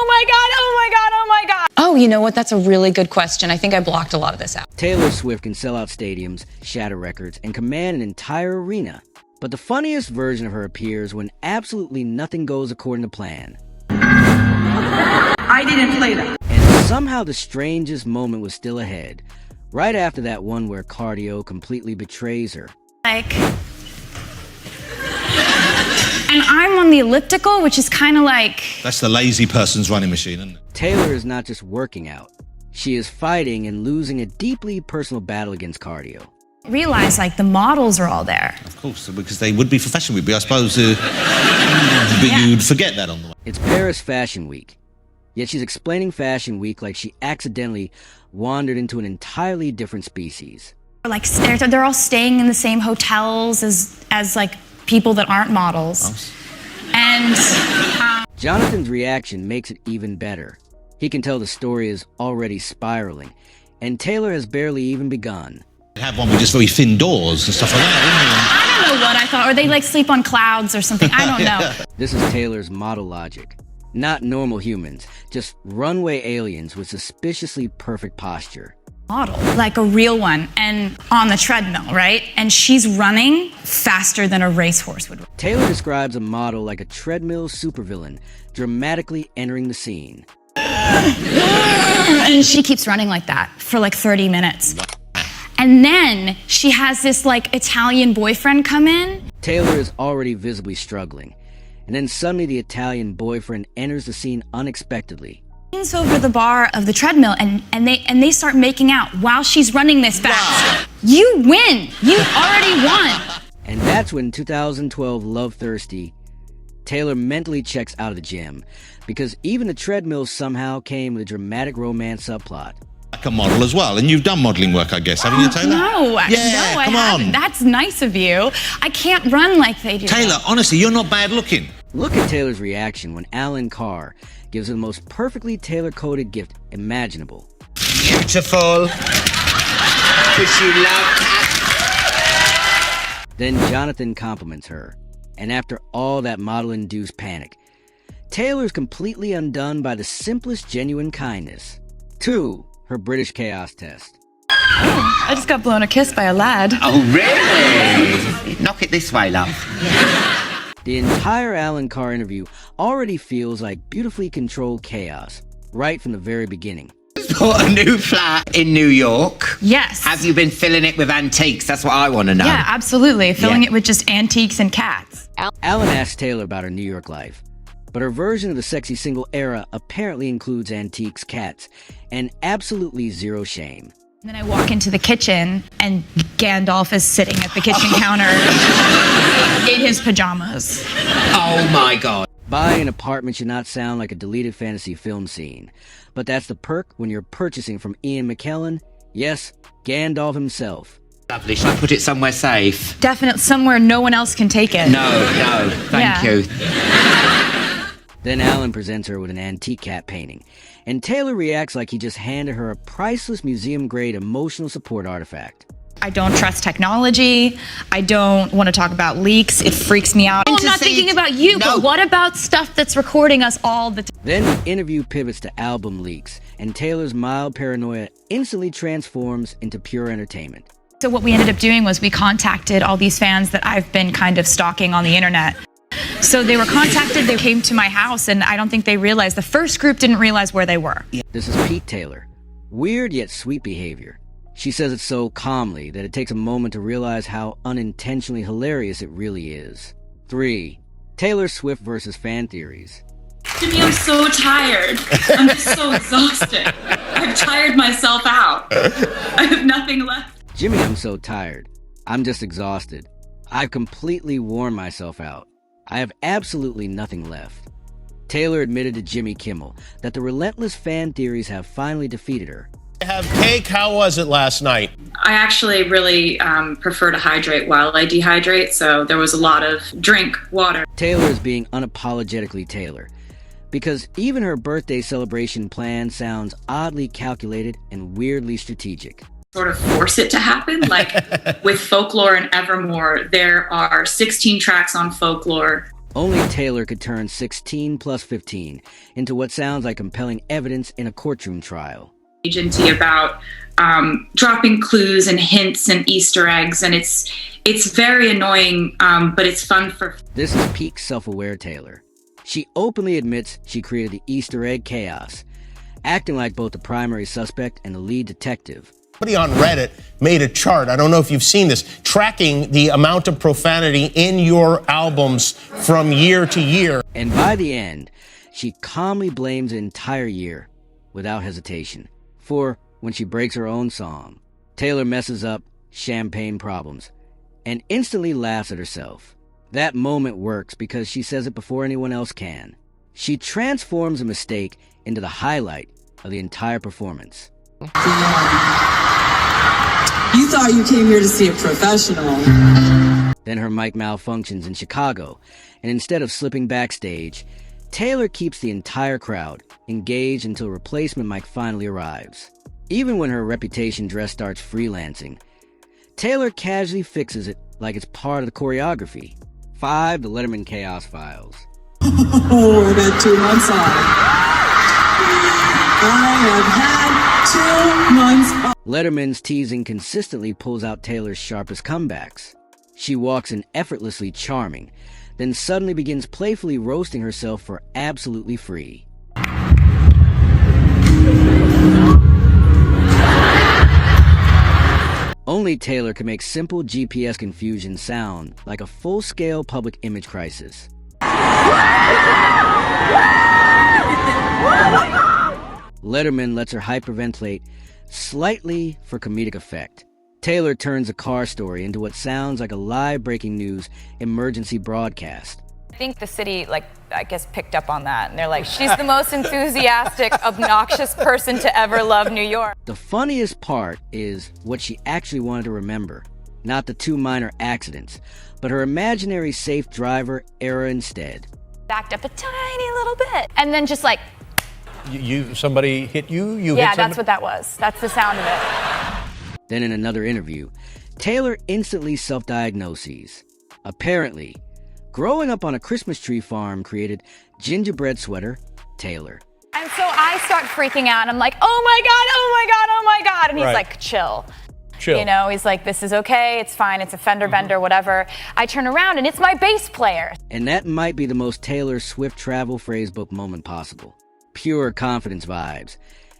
Oh my God, oh my God, oh my God. Oh, you know what? That's a really good question. I think I blocked a lot of this out. Taylor Swift can sell out stadiums, shatter records, and command an entire arena. But the funniest version of her appears when absolutely nothing goes according to plan. I didn't play that. And somehow the strangest moment was still ahead. Right after that one where cardio completely betrays her. Like... And I'm on the elliptical, which is kind of like... That's the lazy person's running machine, isn't it? Taylor is not just working out. She is fighting and losing a deeply personal battle against cardio. Realize, like, the models are all there. Of course, because they would be for Fashion Week, but I suppose but you'd forget that on the way. It's Paris Fashion Week. Yet she's explaining Fashion Week like she accidentally wandered into an entirely different species. Like, they're all staying in the same hotels as like, people that aren't models. And Jonathan's reaction makes it even better. He can tell the story is already spiraling, and Taylor has barely even begun. Have one with just very thin doors and stuff like that, I don't know what I thought, or they like sleep on clouds or something. I don't know. This is Taylor's model logic. Not normal humans, just runway aliens with suspiciously perfect posture. Model, like a real one, and on the treadmill, right? And she's running faster than a racehorse would. Taylor describes a model like a treadmill supervillain, dramatically entering the scene. And she keeps running like that for like 30 minutes. And then she has this like Italian boyfriend come in. Taylor is already visibly struggling. And then suddenly the Italian boyfriend enters the scene unexpectedly. Over the bar of the treadmill and they start making out while she's running this fast. Wow. You win. You already won. And that's when 2012 Love Thirsty, Taylor mentally checks out of the gym because even the treadmill somehow came with a dramatic romance subplot. Like a model as well, and you've done modeling work, I guess, haven't you, Taylor? No, yeah, no, I come haven't. on. That's nice of you. I can't run like they do. Taylor, honestly, you're not bad looking. Look at Taylor's reaction when Alan Carr gives her the most perfectly tailor-coded gift imaginable. Beautiful. Cause you love that. Then Jonathan compliments her. And after all that model-induced panic, Taylor's completely undone by the simplest genuine kindness. 2. Her British chaos test. I just got blown a kiss by a lad. Oh, really? Knock it this way, love. The entire Alan Carr interview already feels like beautifully controlled chaos, right from the very beginning. Bought a new flat in New York. Yes. Have you been filling it with antiques? That's what I want to know. Yeah, absolutely. Filling it with just antiques and cats. Alan asks Taylor about her New York life, but her version of the sexy single era apparently includes antiques, cats, and absolutely zero shame. And then I walk into the kitchen, and Gandalf is sitting at the kitchen counter in his pajamas. Oh my God. Buying an apartment should not sound like a deleted fantasy film scene, but that's the perk when you're purchasing from Ian McKellen. Yes, Gandalf himself. Lovely. Should I put it somewhere safe? Definitely somewhere no one else can take it. No, thank you. Then Alan presents her with an antique cat painting, and Taylor reacts like he just handed her a priceless museum-grade emotional support artifact. I don't trust technology. I don't want to talk about leaks. It freaks me out. Oh, I'm not thinking about you, but what about stuff that's recording us all the time? Then the interview pivots to album leaks, and Taylor's mild paranoia instantly transforms into pure entertainment. So what we ended up doing was we contacted all these fans that I've been kind of stalking on the internet. So they were contacted, they came to my house, and I don't think they realized, the first group didn't realize where they were. This is Pete Taylor. Weird yet sweet behavior. She says it so calmly that it takes a moment to realize how unintentionally hilarious it really is. 3. Taylor Swift versus fan theories. Jimmy, I'm so tired. I'm just so exhausted. I've tired myself out. I have nothing left. Jimmy, I'm so tired. I'm just exhausted. I've completely worn myself out. I have absolutely nothing left. Taylor admitted to Jimmy Kimmel that the relentless fan theories have finally defeated her. Have cake. How was it last night? I actually really prefer to hydrate while I dehydrate, so there was a lot of drink water. Taylor is being unapologetically Taylor, because even her birthday celebration plan sounds oddly calculated and weirdly strategic. Sort of force it to happen. Like with Folklore and Evermore, there are 16 tracks on Folklore. Only Taylor could turn 16 plus 15 into what sounds like compelling evidence in a courtroom trial. Agency about dropping clues and hints and Easter eggs, and it's very annoying, but it's fun for. This is peak self-aware Taylor. She openly admits she created the Easter egg chaos, acting like both the primary suspect and the lead detective. Somebody on Reddit made a chart, I don't know if you've seen this, tracking the amount of profanity in your albums from year to year. And by the end, she calmly blames the entire year, without hesitation, for when she breaks her own song. Taylor messes up Champagne Problems and instantly laughs at herself. That moment works because she says it before anyone else can. She transforms a mistake into the highlight of the entire performance. You thought you came here to see a professional. Then her mic malfunctions in Chicago, and instead of slipping backstage, Taylor keeps the entire crowd engaged until a replacement mic finally arrives. Even when her reputation dress starts freelancing, Taylor casually fixes it like it's part of the choreography. 5. The Letterman Chaos Files. Oh, I got 2 months off. I have had 2 months off. Letterman's teasing consistently pulls out Taylor's sharpest comebacks. She walks in effortlessly charming, then suddenly begins playfully roasting herself for absolutely free. Only Taylor can make simple GPS confusion sound like a full-scale public image crisis. Letterman lets her hyperventilate slightly for comedic effect. Taylor turns a car story into what sounds like a live breaking news emergency broadcast. I think the city, picked up on that. And they're like, she's the most enthusiastic, obnoxious person to ever love New York. The funniest part is what she actually wanted to remember. Not the 2 minor accidents, but her imaginary safe driver error instead. Backed up a tiny little bit. And then just like... Somebody hit you? Yeah, that's what that was. That's the sound of it. Then in another interview, Taylor instantly self-diagnoses. Apparently, growing up on a Christmas tree farm created gingerbread sweater Taylor. And so I start freaking out, and I'm like, oh my God, oh my God, oh my God. And he's Right. like, chill. Chill. You know, he's like, this is okay, it's fine, it's a fender bender, whatever. I turn around, and it's my bass player. And that might be the most Taylor Swift travel phrasebook moment possible. Pure confidence vibes.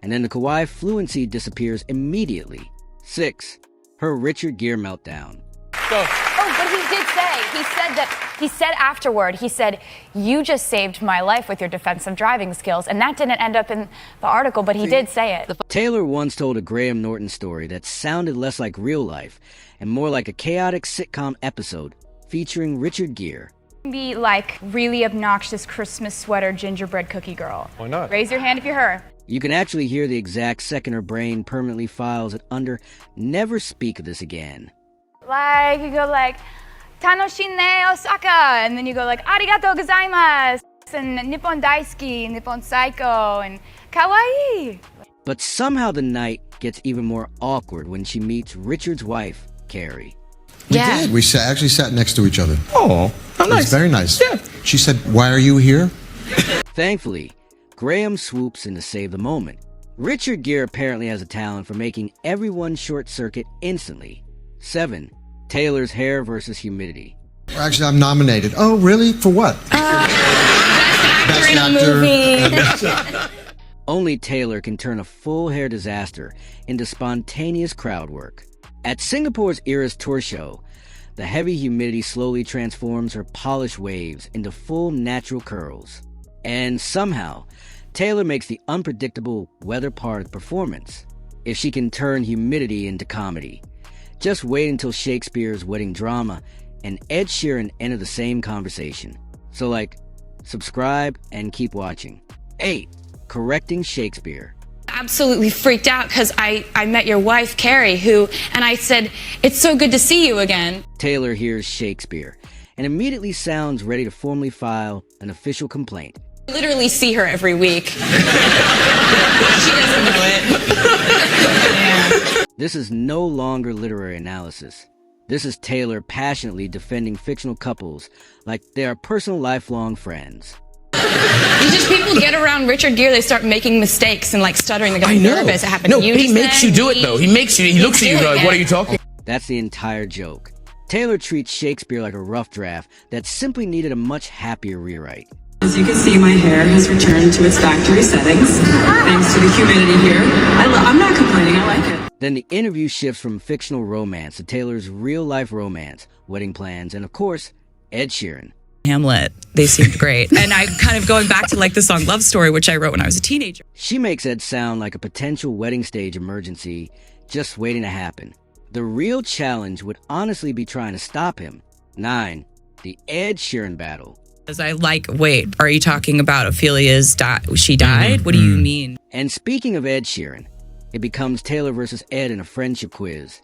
And then the kawaii fluency disappears immediately. 6. Her Richard Gere meltdown. Oh, but he did say, he said afterward, you just saved my life with your defensive driving skills. And that didn't end up in the article, but he did say it. Taylor once told a Graham Norton story that sounded less like real life and more like a chaotic sitcom episode featuring Richard Gere. Be like really obnoxious Christmas sweater gingerbread cookie girl. Why not? Raise your hand if you're her. You can actually hear the exact second her brain permanently files it under never speak of this again. Like, you go like, Tanoshine Osaka, and then you go like, arigatou gozaimasu, and Nippon daisuki, Nippon psycho, and kawaii. But somehow the night gets even more awkward when she meets Richard's wife, Carrie. We did. We actually sat next to each other. Oh, how It was nice. very nice. Yeah. She said, "Why are you here?" Thankfully, Graham swoops in to save the moment. Richard Gere apparently has a talent for making everyone short-circuit instantly. 7. Taylor's hair versus humidity. Actually, I'm nominated. Oh, really? For what? Best actor. Only Taylor can turn a full hair disaster into spontaneous crowd work. At Singapore's Eras Tour show, the heavy humidity slowly transforms her polished waves into full natural curls. And somehow, Taylor makes the unpredictable weather part of the performance. If she can turn humidity into comedy, just wait until Shakespeare's wedding drama and Ed Sheeran enter the same conversation. So subscribe and keep watching. 8. Correcting Shakespeare. Absolutely freaked out because I met your wife, Carrie, and I said, it's so good to see you again. Taylor hears Shakespeare and immediately sounds ready to formally file an official complaint. I literally see her every week. She doesn't know it. This is no longer literary analysis. This is Taylor passionately defending fictional couples like they are personal lifelong friends. It's just people get around Richard Gere, they start making mistakes and like stuttering. They get nervous. It happened to you. He makes you do it though. He looks at you like, what are you talking? That's the entire joke. Taylor treats Shakespeare like a rough draft that simply needed a much happier rewrite. As you can see, my hair has returned to its factory settings, thanks to the humidity here. I'm not complaining, I like it. Then the interview shifts from fictional romance to Taylor's real-life romance, wedding plans, and of course, Ed Sheeran. Hamlet, they seemed great. And I'm kind of going back to like the song Love Story, which I wrote when I was a teenager. She makes Ed sound like a potential wedding stage emergency just waiting to happen. The real challenge would honestly be trying to stop him. 9. The Ed Sheeran battle. As I like, wait, are you talking about Ophelia's she died? What do you mean? And speaking of Ed Sheeran, it becomes Taylor versus Ed in a friendship quiz,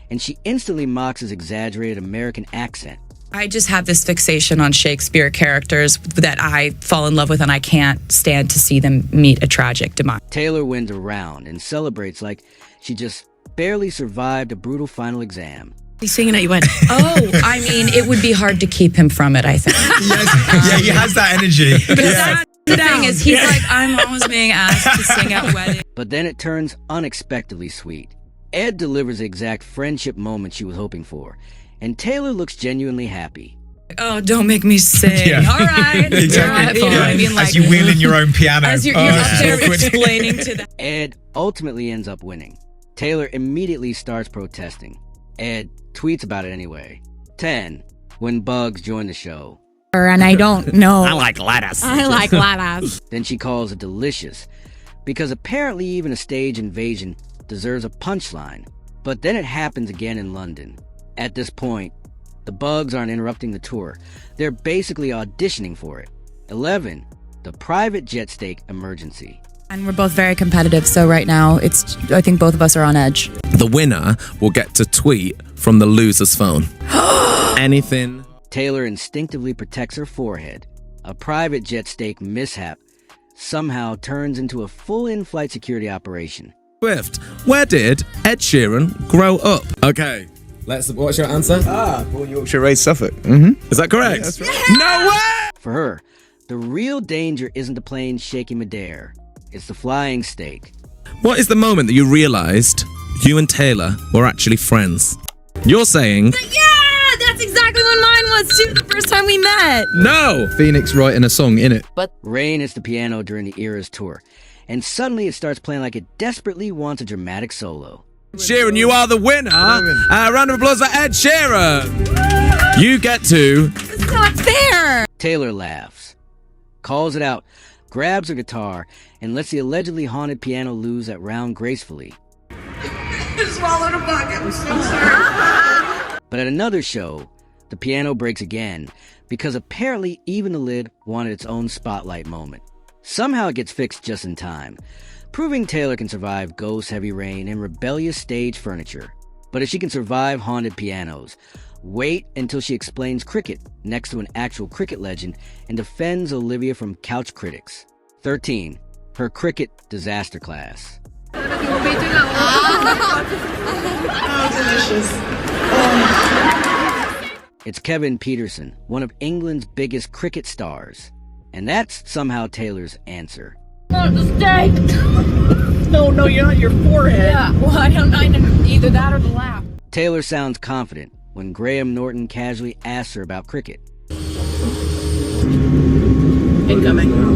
and she instantly mocks his exaggerated American accent. I just have this fixation on Shakespeare characters that I fall in love with, and I can't stand to see them meet a tragic demise. Taylor wins a round and celebrates like she just barely survived a brutal final exam. He's singing at you went, oh, I mean, it would be hard to keep him from it, I think. Yeah, he has that energy. That's the thing is, he's like, I'm always being asked to sing at weddings. But then it turns unexpectedly sweet. Ed delivers the exact friendship moment she was hoping for, and Taylor looks genuinely happy. Oh, don't make me sing. Yeah. All right. Exactly. You know what I mean? Like, as you wheel in your own piano. As you're up there explaining to them. Ed ultimately ends up winning. Taylor immediately starts protesting. Ed tweets about it anyway. 10. When Bugs joined the show. And I don't know. I like lettuce. I like lettuce. Then she calls it delicious, because apparently even a stage invasion deserves a punchline. But then it happens again in London. At this point, the Bugs aren't interrupting the tour. They're basically auditioning for it. 11. The private jet stake emergency. And we're both very competitive, so right now, I think both of us are on edge. The winner will get to tweet from the loser's phone. Anything. Taylor instinctively protects her forehead. A private jet stake mishap somehow turns into a full in-flight security operation. Swift, where did Ed Sheeran grow up? Okay, what's your answer? Born Yorkshire, raised Suffolk. Is that correct? Yeah, that's right. No way! For her, the real danger isn't the plane shaking midair. It's the flying stake. What is the moment that you realised you and Taylor were actually friends? You're saying... Yeah, that's exactly when mine was too, the first time we met. No! Phoenix writing a song, innit? Rain hits the piano during the Era's tour, and suddenly it starts playing like it desperately wants a dramatic solo. Sheeran, you are the winner. Round of applause for Ed Sheeran. You get to... It's not fair. Taylor laughs, calls it out, grabs her guitar, and lets the allegedly haunted piano lose that round gracefully. Swallowed a bug. I'm so sorry. But at another show, the piano breaks again, because apparently even the lid wanted its own spotlight moment. Somehow it gets fixed just in time, proving Taylor can survive ghost, heavy rain, and rebellious stage furniture. But if she can survive haunted pianos, wait until she explains cricket next to an actual cricket legend and defends Olivia from couch critics. 13. Her cricket disaster class. It's Kevin Peterson, one of England's biggest cricket stars. And that's somehow Taylor's answer. Want the steak? No, you're on your forehead. Yeah, well, I don't either that or the lap. Taylor sounds confident when Graham Norton casually asks her about cricket. Incoming.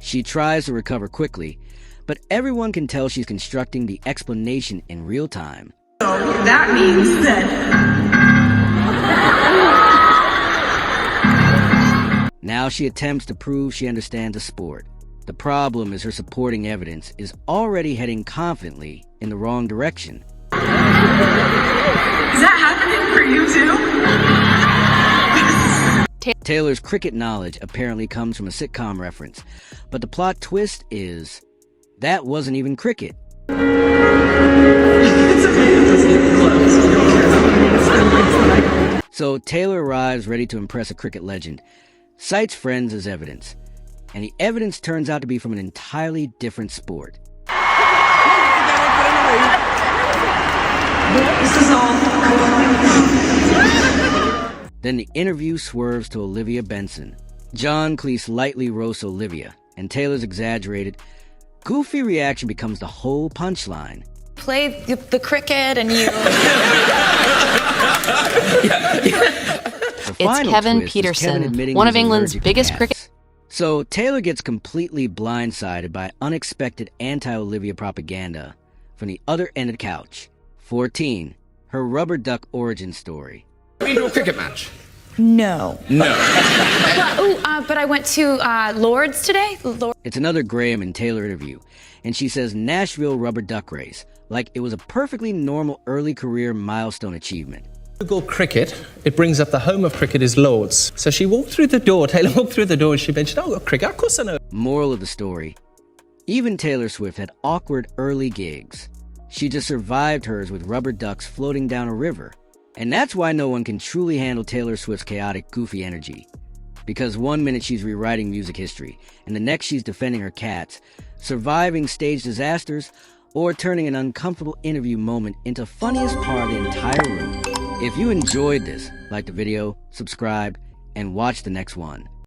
She tries to recover quickly, but everyone can tell she's constructing the explanation in real time. So that means that... Now she attempts to prove she understands the sport. The problem is her supporting evidence is already heading confidently in the wrong direction. Is that happening for you too? Taylor's cricket knowledge apparently comes from a sitcom reference, but the plot twist is that wasn't even cricket. It's okay, it doesn't get close. You don't care about it. So Taylor arrives ready to impress a cricket legend, cites friends as evidence, and the evidence turns out to be from an entirely different sport. This is all. Then the interview swerves to Olivia Benson. John Cleese lightly roasts Olivia, and Taylor's exaggerated, goofy reaction becomes the whole punchline. Play the cricket and you. It's Kevin Peterson, one of England's biggest cricket. So Taylor gets completely blindsided by unexpected anti-Olivia propaganda from the other end of the couch. 14, her rubber duck origin story. Been to a cricket match? No. No. But I went to Lord's today. It's another Graham and Taylor interview, and she says Nashville rubber duck race, like it was a perfectly normal early career milestone achievement. Google cricket, it brings up the home of cricket is Lord's. So she walked through the door, Taylor walked through the door, and she mentioned, oh, cricket, of course I know. Moral of the story, even Taylor Swift had awkward early gigs. She just survived hers with rubber ducks floating down a river. And that's why no one can truly handle Taylor Swift's chaotic, goofy energy. Because one minute she's rewriting music history, and the next she's defending her cats, surviving stage disasters, or turning an uncomfortable interview moment into funniest part of the entire room. If you enjoyed this, like the video, subscribe, and watch the next one.